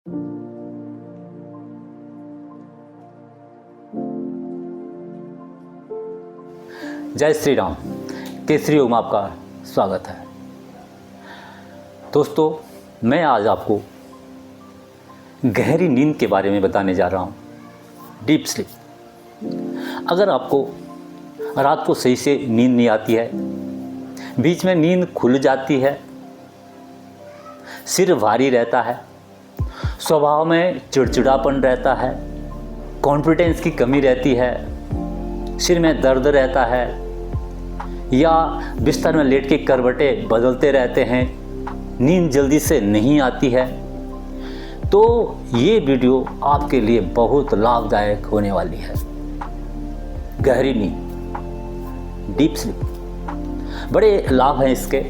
जय श्री राम। केसरी योग में आपका स्वागत है। दोस्तों, मैं आज आपको गहरी नींद के बारे में बताने जा रहा हूँ। Deep sleep. अगर आपको रात को सही से नींद नहीं आती है, बीच में नींद खुल जाती है, सिर भारी रहता है, स्वभाव में चिड़चिड़ापन रहता है, कॉन्फिडेंस की कमी रहती है, सिर में दर्द रहता है, या बिस्तर में लेट के करवटें बदलते रहते हैं, नींद जल्दी से नहीं आती है, तो ये वीडियो आपके लिए बहुत लाभदायक होने वाली है। गहरी नींद, डीप स्लीप, बड़े लाभ हैं इसके।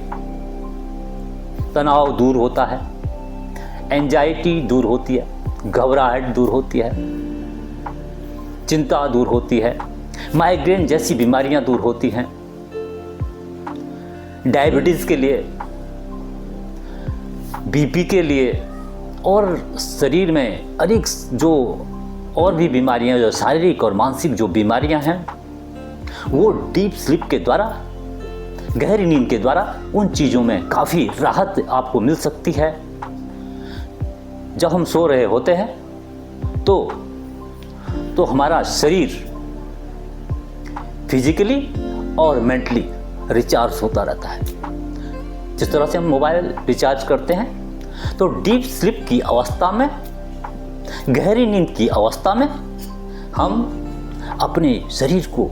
तनाव दूर होता है, एंजाइटी दूर होती है, घबराहट दूर होती है, चिंता दूर होती है, माइग्रेन जैसी बीमारियां दूर होती हैं। डायबिटीज़ के लिए, बीपी के लिए और शरीर में अनेक जो और भी बीमारियां, जो शारीरिक और मानसिक जो बीमारियां हैं, वो डीप स्लीप के द्वारा, गहरी नींद के द्वारा उन चीज़ों में काफ़ी राहत आपको मिल सकती है। जब हम सो रहे होते हैं तो हमारा शरीर फिजिकली और मेंटली रिचार्ज होता रहता है। जिस तरह से हम मोबाइल रिचार्ज करते हैं, तो डीप स्लीप की अवस्था में, गहरी नींद की अवस्था में हम अपने शरीर को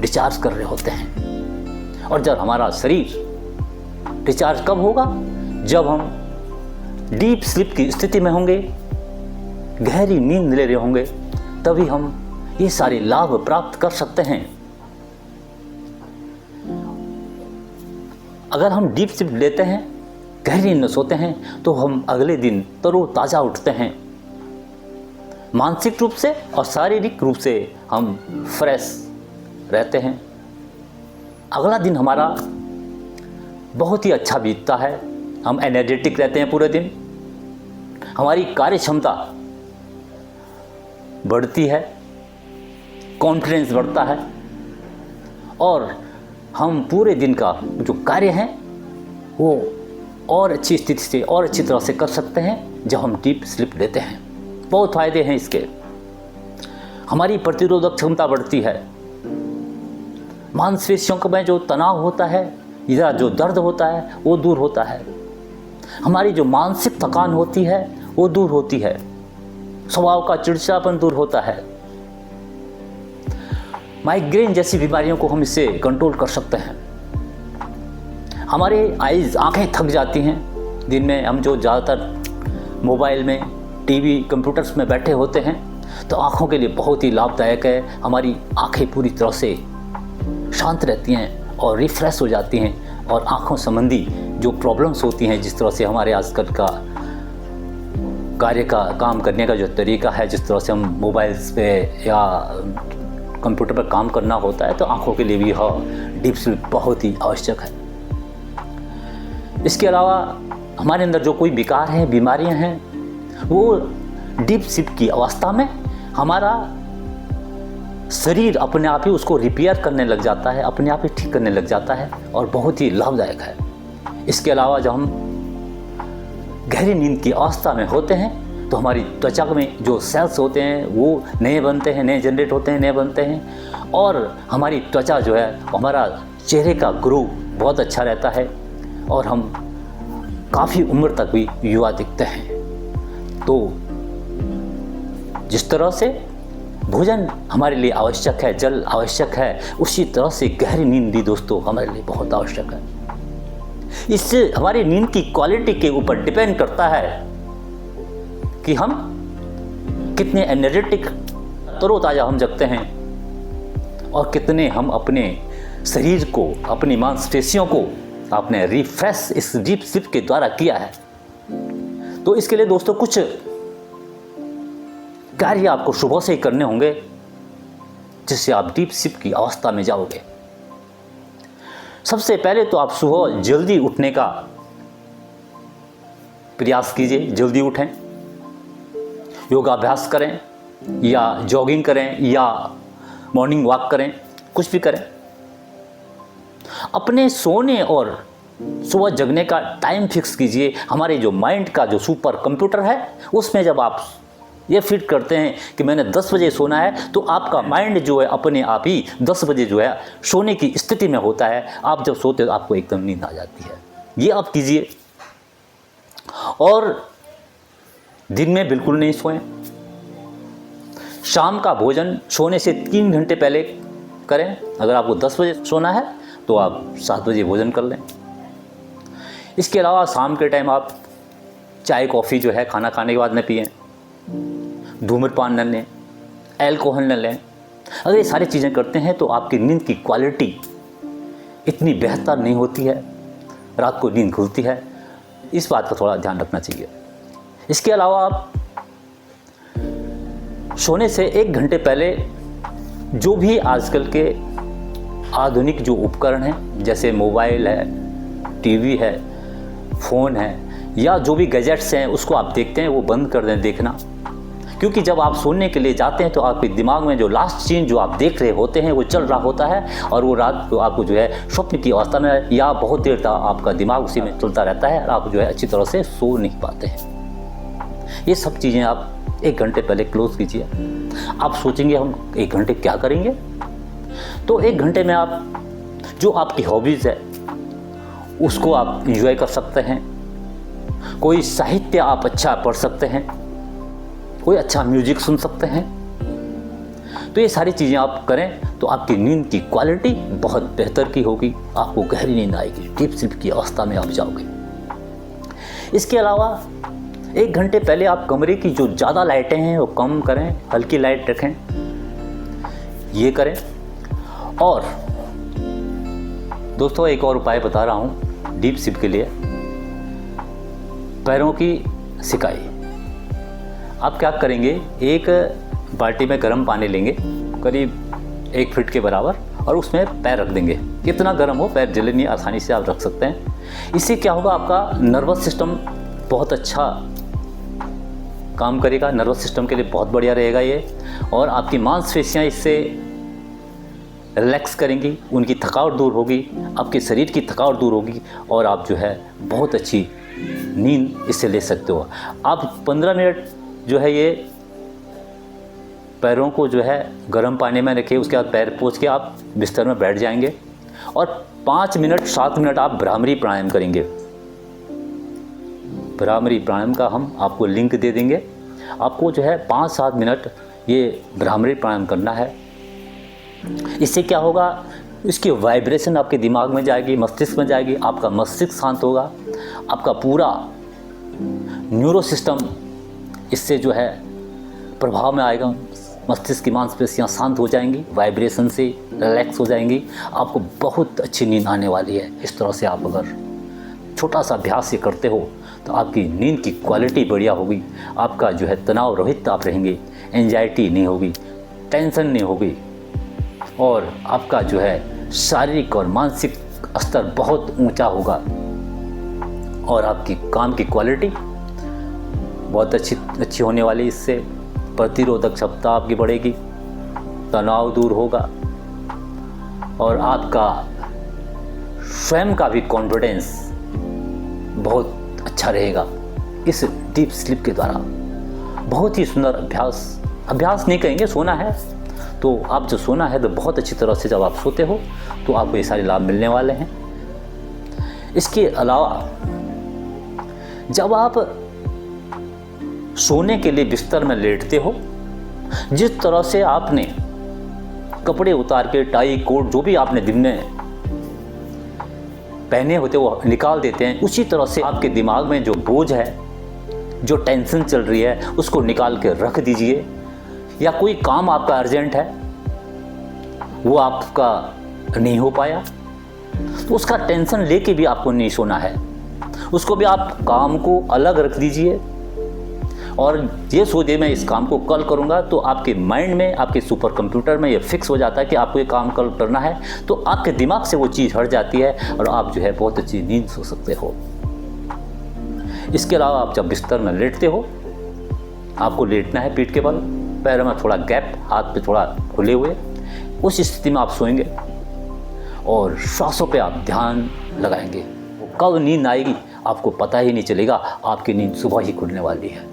रिचार्ज कर रहे होते हैं। और जब हमारा शरीर रिचार्ज कब होगा? जब हम डीप स्लीप की स्थिति में होंगे, गहरी नींद ले रहे होंगे, तभी हम ये सारे लाभ प्राप्त कर सकते हैं। अगर हम डीप स्लीप लेते हैं, गहरी नींद में सोते हैं, तो हम अगले दिन तरोताज़ा उठते हैं। मानसिक रूप से और शारीरिक रूप से हम फ्रेश रहते हैं। अगला दिन हमारा बहुत ही अच्छा बीतता है। हम एनर्जेटिक रहते हैं पूरे दिन। हमारी कार्य क्षमता बढ़ती है, कॉन्फिडेंस बढ़ता है, और हम पूरे दिन का जो कार्य है वो और अच्छी स्थिति से और अच्छी तरह से कर सकते हैं जब हम डीप स्लीप लेते हैं। बहुत फ़ायदे हैं इसके। हमारी प्रतिरोधक क्षमता बढ़ती है। मांसपेशियों में जो तनाव होता है या जो दर्द होता है वो दूर होता है। हमारी जो मानसिक थकान होती है वो दूर होती है। स्वभाव का चिड़चिड़ापन दूर होता है। माइग्रेन जैसी बीमारियों को हम इससे कंट्रोल कर सकते हैं। हमारे आंखें थक जाती हैं। दिन में हम जो ज़्यादातर मोबाइल में, टीवी, कंप्यूटर्स में बैठे होते हैं, तो आँखों के लिए बहुत ही लाभदायक है। हमारी आंखें पूरी तरह से शांत रहती हैं और रिफ्रेश हो जाती हैं, और आँखों संबंधी जो प्रॉब्लम्स होती हैं, जिस तरह से हमारे आजकल का कार्य का काम करने का जो तरीका है, जिस तरह से हम मोबाइल्स पे या कंप्यूटर पर काम करना होता है, तो आंखों के लिए भी डीप स्लीप बहुत ही आवश्यक है। इसके अलावा हमारे अंदर जो कोई विकार है, बीमारियां हैं, वो डीप स्लीप की अवस्था में हमारा शरीर अपने आप ही उसको रिपेयर करने लग जाता है, अपने आप ही ठीक करने लग जाता है, और बहुत ही लाभदायक है। इसके अलावा जब हम गहरी नींद की अवस्था में होते हैं, तो हमारी त्वचा में जो सेल्स होते हैं वो नए बनते हैं, नए जनरेट होते हैं, नए बनते हैं, और हमारी त्वचा जो है, हमारा चेहरे का ग्लो बहुत अच्छा रहता है, और हम काफ़ी उम्र तक भी युवा दिखते हैं। तो जिस तरह से भोजन हमारे लिए आवश्यक है, जल आवश्यक है, उसी तरह से गहरी नींद भी दोस्तों हमारे लिए बहुत आवश्यक है। इससे हमारी नींद की क्वालिटी के ऊपर डिपेंड करता है कि हम कितने एनर्जेटिक, तरोताज़ा हम जगते हैं, और कितने हम अपने शरीर को, अपनी मांसपेशियों को आपने रिफ्रेश इस डीप स्लीप के द्वारा किया है। तो इसके लिए दोस्तों कुछ कार्य आपको सुबह से ही करने होंगे, जिससे आप डीप स्लीप की अवस्था में जाओगे। सबसे पहले तो आप सुबह जल्दी उठने का प्रयास कीजिए, जल्दी उठें। योगाभ्यास करें या जॉगिंग करें या मॉर्निंग वॉक करें, कुछ भी करें। अपने सोने और सुबह जगने का टाइम फिक्स कीजिए। हमारे जो माइंड का जो सुपर कंप्यूटर है, उसमें जब आप ये फिट करते हैं कि मैंने 10 बजे सोना है, तो आपका माइंड जो है अपने आप ही 10 बजे जो है सोने की स्थिति में होता है। आप जब सोते हो आपको एकदम नींद आ जाती है। ये आप कीजिए। और दिन में बिल्कुल नहीं सोएं। शाम का भोजन सोने से 3 घंटे पहले करें। अगर आपको 10 बजे सोना है तो आप 7 बजे भोजन कर लें। इसके अलावा शाम के टाइम आप चाय कॉफ़ी जो है खाना खाने के बाद न पिएं, धूम्रपान न लें, अल्कोहल न लें। अगर ये सारी चीज़ें करते हैं तो आपकी नींद की क्वालिटी इतनी बेहतर नहीं होती है, रात को नींद खुलती है। इस बात का थोड़ा ध्यान रखना चाहिए। इसके अलावा आप सोने से 1 घंटे पहले जो भी आजकल के आधुनिक जो उपकरण हैं, जैसे मोबाइल है, टीवी है, फ़ोन है या जो भी गैजेट्स हैं, उसको आप देखते हैं वो बंद कर दें देखना। क्योंकि जब आप सोने के लिए जाते हैं तो आपके दिमाग में जो लास्ट सीन जो आप देख रहे होते हैं वो चल रहा होता है और वो रात को आपको जो है स्वप्न की अवस्था में या बहुत देर तक आपका दिमाग उसी में चलता रहता है और आप जो है अच्छी तरह से सो नहीं पाते हैं। ये सब चीज़ें आप 1 घंटे पहले क्लोज कीजिए। आप सोचेंगे हम 1 घंटे क्या करेंगे, तो 1 घंटे में आप जो आपकी हॉबीज़ है उसको आप एंजॉय कर सकते हैं। कोई साहित्य आप अच्छा पढ़ सकते हैं, कोई अच्छा म्यूजिक सुन सकते हैं। तो ये सारी चीज़ें आप करें तो आपकी नींद की क्वालिटी बहुत बेहतर की होगी। आपको गहरी नींद आएगी, डीप स्लीप की अवस्था में आप जाओगे। इसके अलावा 1 घंटे पहले आप कमरे की जो ज़्यादा लाइटें हैं वो कम करें, हल्की लाइट रखें, ये करें। और दोस्तों एक और उपाय बता रहा हूँ डीप स्लीप के लिए। पैरों की सिकाई। आप क्या करेंगे, एक बाल्टी में गर्म पानी लेंगे करीब 1 फीट के बराबर और उसमें पैर रख देंगे। कितना गर्म हो, पैर जले नहीं, आसानी से आप रख सकते हैं। इससे क्या होगा, आपका नर्वस सिस्टम बहुत अच्छा काम करेगा, नर्वस सिस्टम के लिए बहुत बढ़िया रहेगा ये। और आपकी मांसपेशियाँ इससे रिलैक्स करेंगी, उनकी थकावट दूर होगी, आपके शरीर की थकावट दूर होगी और आप जो है बहुत अच्छी नींद इससे ले सकते हो। आप 15 मिनट जो है ये पैरों को जो है गर्म पानी में रखिए, उसके बाद पैर पोंछ के आप बिस्तर में बैठ जाएंगे और 5 मिनट 7 मिनट आप भ्रामरी प्राणायाम करेंगे। भ्रामरी प्राणायाम का हम आपको लिंक दे देंगे। आपको जो है 5-7 मिनट ये भ्रामरी प्राणायाम करना है। इससे क्या होगा, इसकी वाइब्रेशन आपके दिमाग में जाएगी, मस्तिष्क में जाएगी, आपका मस्तिष्क शांत होगा, आपका पूरा न्यूरो सिस्टम इससे जो है प्रभाव में आएगा। मस्तिष्क की मांसपेशियाँ शांत हो जाएंगी, वाइब्रेशन से रिलैक्स हो जाएंगी। आपको बहुत अच्छी नींद आने वाली है। इस तरह से आप अगर छोटा सा अभ्यास ये करते हो तो आपकी नींद की क्वालिटी बढ़िया होगी। आपका जो है तनाव रहित आप रहेंगे, एंजाइटी नहीं होगी, टेंशन नहीं होगी और आपका जो है शारीरिक और मानसिक स्तर बहुत ऊंचा होगा और आपकी काम की क्वालिटी बहुत अच्छी होने वाली। इससे प्रतिरोधक क्षमता आपकी बढ़ेगी, तनाव दूर होगा और आपका स्वयं का भी कॉन्फिडेंस बहुत अच्छा रहेगा। इस डीप स्लीप के द्वारा बहुत ही सुंदर अभ्यास नहीं कहेंगे, सोना है तो आप जो सोना है तो बहुत अच्छी तरह से जब आप सोते हो तो आपको ये सारे लाभ मिलने वाले हैं। इसके अलावा जब आप सोने के लिए बिस्तर में लेटते हो, जिस तरह से आपने कपड़े उतार के टाई कोट जो भी आपने दिन में पहने होते वो निकाल देते हैं, उसी तरह से आपके दिमाग में जो बोझ है, जो टेंशन चल रही है, उसको निकाल के रख दीजिए। या कोई काम आपका अर्जेंट है वो आपका नहीं हो पाया तो उसका टेंशन लेके भी आपको नहीं सोना है, उसको भी आप काम को अलग रख दीजिए और ये सोचिए मैं इस काम को कल करूँगा। तो आपके माइंड में, आपके सुपर कंप्यूटर में ये फिक्स हो जाता है कि आपको ये काम कल करना है, तो आपके दिमाग से वो चीज़ हट जाती है और आप जो है बहुत अच्छी नींद सो सकते हो। इसके अलावा आप जब बिस्तर में लेटते हो आपको लेटना है पीठ के बल, पैरों में थोड़ा गैप, हाथ पे थोड़ा खुले हुए, उस स्थिति में आप सोएंगे और श्वासों पे आप ध्यान लगाएंगे। कब नींद आएगी आपको पता ही नहीं चलेगा, आपकी नींद सुबह ही खुलने वाली है।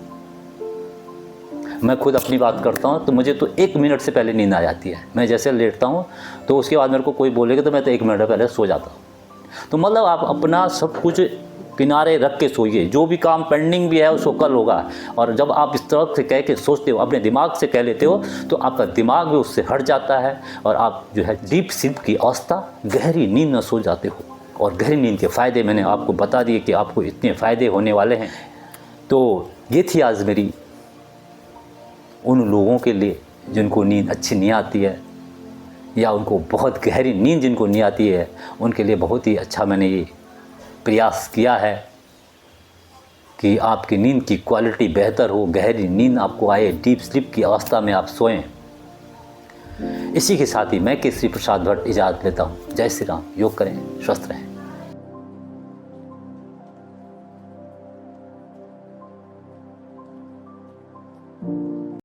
मैं खुद अपनी बात करता हूँ तो मुझे तो 1 मिनट से पहले नींद आ जाती है। मैं जैसे लेटता हूँ तो उसके बाद मेरे को कोई बोलेगा तो मैं तो 1 मिनट पहले सो जाता हूँ। तो मतलब आप अपना सब कुछ किनारे रख के सोइए, जो भी काम पेंडिंग भी है उसको कल होगा। और जब आप इस तरह से कह के सोचते हो, अपने दिमाग से कह लेते हो, तो आपका दिमाग भी उससे हट जाता है और आप जो है डीप स्लीप की अवस्था, गहरी नींद में सो जाते हो। और गहरी नींद के फ़ायदे मैंने आपको बता दिए कि आपको इतने फ़ायदे होने वाले हैं। तो ये थी आज मेरी उन लोगों के लिए जिनको नींद अच्छी नहीं आती है, या उनको बहुत गहरी नींद जिनको नहीं आती है, उनके लिए बहुत ही अच्छा मैंने ये प्रयास किया है कि आपकी नींद की क्वालिटी बेहतर हो, गहरी नींद आपको आए, डीप स्लीप की अवस्था में आप सोएं। इसी के साथ ही मैं केसरी प्रसाद भट्ट इजाज़त लेता हूँ। जय श्री राम। योग करें, स्वस्थ रहें।